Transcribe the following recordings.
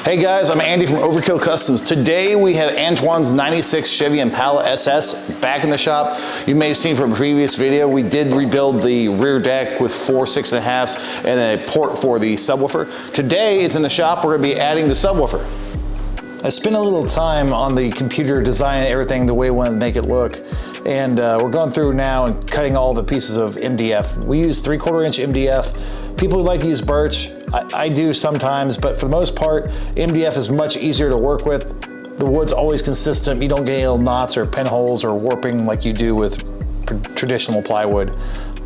Hey guys, I'm Andy from Overkill Customs. Today we have Antoine's 96 Chevy Impala SS back in the shop. You may have seen from a previous video, we did rebuild the rear deck with 4 6.5s and a port for the subwoofer. Today it's in the shop, we're gonna be adding the subwoofer. I spent a little time on the computer designing everything the way we want to make it look. And we're going through now and cutting all the pieces of MDF. We use 3/4 inch MDF. People like to use birch. I do sometimes, but for the most part, MDF is much easier to work with. The wood's always consistent. You don't get any little knots or pinholes or warping like you do with traditional plywood.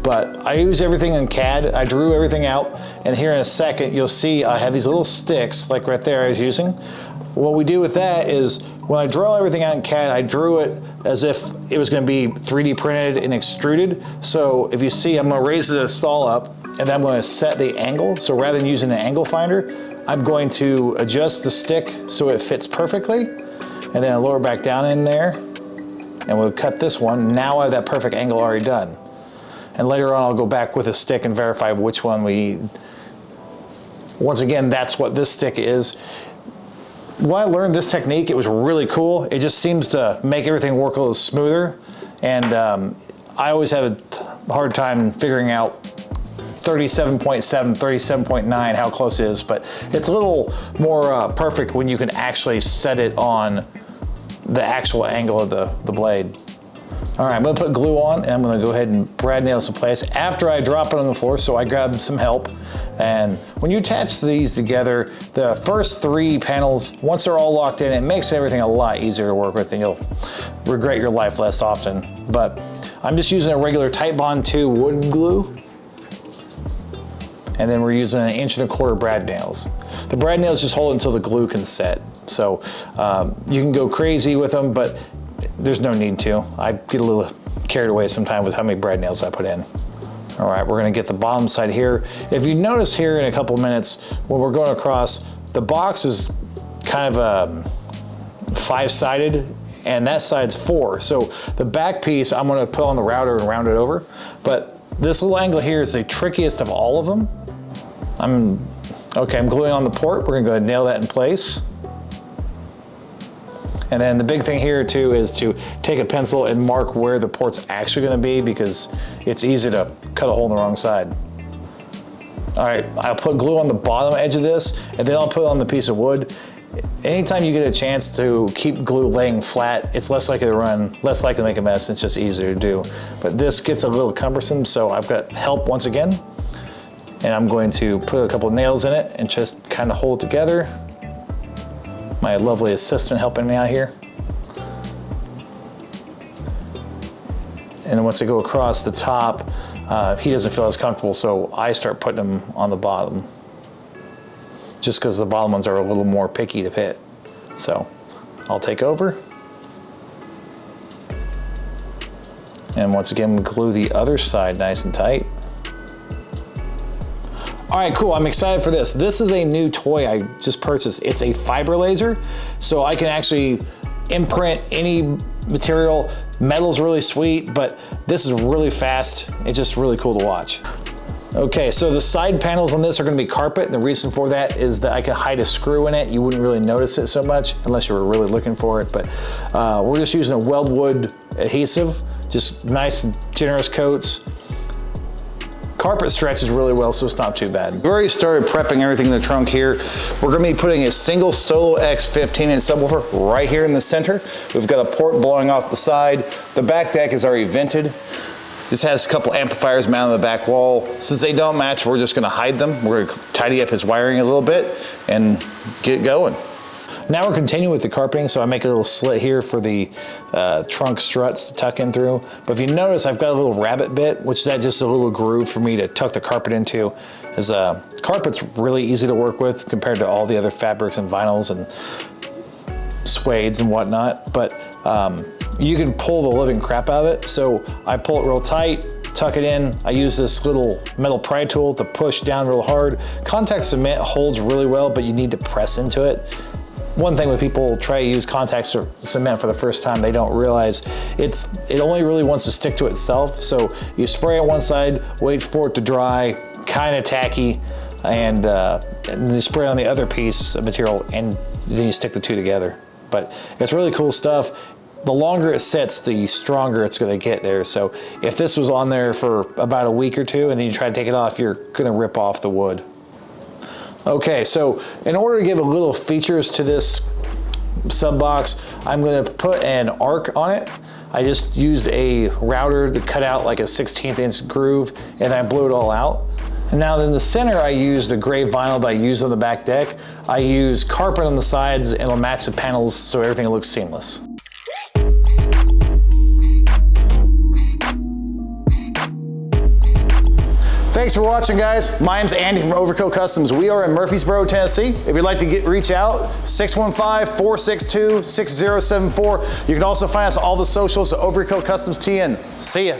But I use everything in CAD. I drew everything out, and here in a second, you'll see I have these little sticks, like right there I was using. What we do with that is, when I draw everything out in CAD, I drew it as if it was gonna be 3D printed and extruded. So if you see, I'm gonna raise the saw up, and then I'm gonna set the angle. So rather than using an angle finder, I'm going to adjust the stick so it fits perfectly, and then I lower back down in there, and we'll cut this one. Now I have that perfect angle already done. And later on, I'll go back with a stick and verify which one we, once again, that's what this stick is. When I learned this technique, it was really cool. It just seems to make everything work a little smoother. And I always have a hard time figuring out 37.7, 37.9, how close it is, but it's a little more perfect when you can actually set it on the actual angle of the blade. All right, I'm gonna put glue on, and I'm gonna go ahead and brad nail this in place after I drop it on the floor, so I grabbed some help. And when you attach these together, the first 3 panels, once they're all locked in, it makes everything a lot easier to work with, and you'll regret your life less often. But I'm just using a regular Titebond 2 wood glue. And then we're using 1 1/4 inch brad nails. The brad nails just hold it until the glue can set. So you can go crazy with them, but there's no need to. I get a little carried away sometimes with how many brad nails I put in. All right, we're gonna get the bottom side here. If you notice here in a couple minutes, when we're going across, the box is kind of 5-sided, and that side's 4. So the back piece, I'm gonna put on the router and round it over. But this little angle here is the trickiest of all of them. I'm gluing on the port. We're gonna go ahead and nail that in place. And then the big thing here too is to take a pencil and mark where the port's actually gonna be, because it's easy to cut a hole in the wrong side. All right, I'll put glue on the bottom edge of this, and then I'll put it on the piece of wood. Anytime you get a chance to keep glue laying flat, it's less likely to run, less likely to make a mess, it's just easier to do. But this gets a little cumbersome, so I've got help once again. And I'm going to put a couple of nails in it and just kind of hold it together. My lovely assistant helping me out here. And then once I go across the top, he doesn't feel as comfortable, so I start putting him on the bottom, just because the bottom ones are a little more picky to fit. So I'll take over. And once again, glue the other side nice and tight. All right, cool, I'm excited for this. This is a new toy I just purchased. It's a fiber laser, so I can actually imprint any material. Metal's really sweet, but this is really fast. It's just really cool to watch. Okay, so the side panels on this are gonna be carpet, and the reason for that is that I can hide a screw in it. You wouldn't really notice it so much unless you were really looking for it, but we're just using a weldwood adhesive, just nice and generous coats. Carpet stretches really well, so it's not too bad. We've already started prepping everything in the trunk here. We're gonna be putting a single Solo X 15-inch subwoofer right here in the center. We've got a port blowing off the side. The back deck is already vented. This has a couple amplifiers mounted on the back wall. Since they don't match, we're just gonna hide them. We're gonna tidy up his wiring a little bit and get going. Now we're continuing with the carpeting, so I make a little slit here for the trunk struts to tuck in through. But if you notice, I've got a little rabbet bit, which is just a little groove for me to tuck the carpet into. As carpet's really easy to work with compared to all the other fabrics and vinyls and suedes and whatnot. But you can pull the living crap out of it. So I pull it real tight, tuck it in. I use this little metal pry tool to push down real hard. Contact cement holds really well, but you need to press into it. One thing when people try to use contact cement for the first time, they don't realize it only really wants to stick to itself. So you spray it one side, wait for it to dry, kind of tacky. and then you spray on the other piece of material, and then you stick the two together. But it's really cool stuff. The longer it sits, the stronger it's gonna get there. So if this was on there for about a week or two and then you try to take it off, you're gonna rip off the wood. Okay, so in order to give a little features to this sub box, I'm gonna put an arc on it. I just used a router to cut out like a 1/16 inch groove, and I blew it all out. And now in the center, I used the gray vinyl that I used on the back deck. I use carpet on the sides, and it'll match the panels so everything looks seamless. Thanks for watching, guys. My name's Andy from Overkill Customs. We are in Murfreesboro, Tennessee. If you'd like to reach out, 615-462-6074. You can also find us on all the socials at Overkill Customs TN. See ya.